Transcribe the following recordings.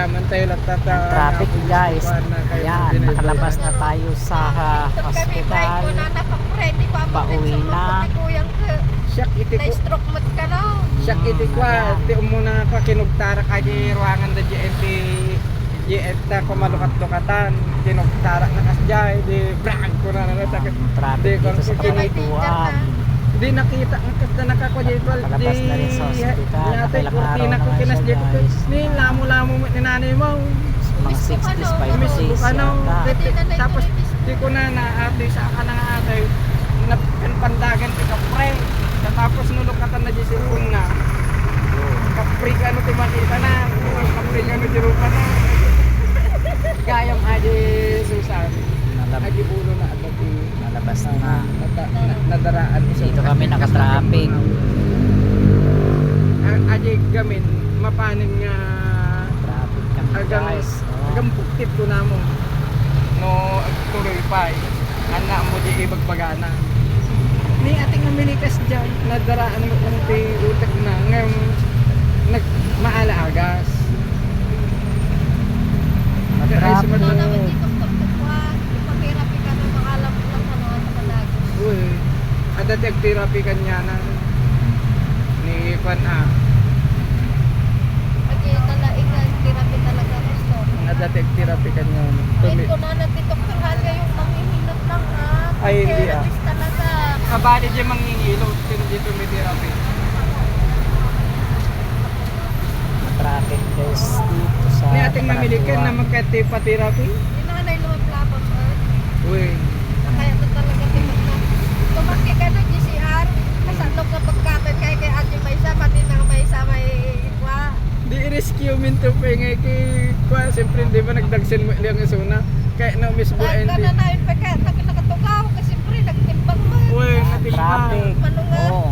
Ang traffic guys. Ayan, nakalabas na tayo sa hospital. Pauwi na. Siyak iti ko. Na-stroke mo ka no? Siyak iti ko. Ti umuna ka kinugtara ka di ruangan da GNT. GNT ko malukat-lukatan. Kinugtara na kasjay. Di brag ko na natakit. Traffic dito sa Kabutuan. Di nakita ang kasta nakakwadjitwal. Palabas na rin sa hospital. Nakailang araw na nga siya guys. Ni lamo-lamo mo ni nanay mo. Mga 65 days Ano, yata. tapos di ko na naatay sa ka na nga atay pandagan ti kapre. Tapos nulukatan na di sipon na. Kapre ka ano ti makita na. Kapre ka ano di rupa na. Gayam aja Susan. Aji ulo na at Nalabas na. nadaraan ko Dito kami naka-traffic. Aji gamin mapaning nga Traffic kami guys. agang buktit ko na mo no tuloy pa anak mo di ibagbagana ni ating namilikas dyan nadaraan mo ng utak na ngayon maalagas Traffic. uy ada therapy kanya na ni Kwan ada therapy kanya ay hindi kabali dyan mangingilo hindi tumitherapy Traffic guys dito sa ni ating mamilikan na magka-therapy uy Kaya ito talaga tumaki ka ng GCR kasandok na pagkatan kay Ate Maysa pati na Maysa may ikwa di i-rescue minto pa ngay kay Kwan siyempre di ba nagdagsin mo ilang isuna kaya na umis mo Dahil ka na na yun pagka nakatugaw kasi siyempre nagtimbang mo uy natimbang traffic. Manunga. Oh.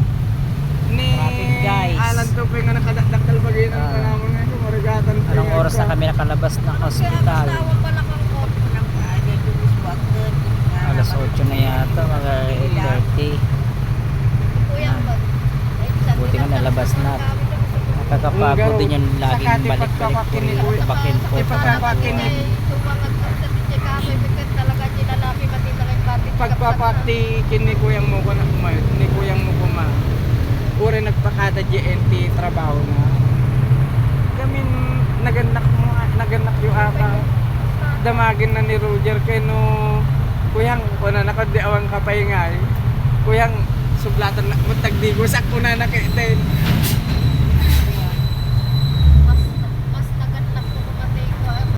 ni Traffic, guys. alan to pa nga nakadakdaktal bagay na kanamon nga kung marigatan pa Anong oras na kami nakalabas ng hospital? Pala kang kot Alas 8 na yata, mga 8:30. Kuyang ba? Buti nga nalabas na. Nakakapagod din yung laging balik-balik po rin yung bakin po. pagpapati kini kuyang mo ko na kumayo ni kuyang mo kuma uri nagpakada GNT trabaho na kami naganak yung ata damagin na ni Roger kay no kuyang kuna nakadiawang kapay nga kuyang sublatan na mutag di gusak ko na nakaitin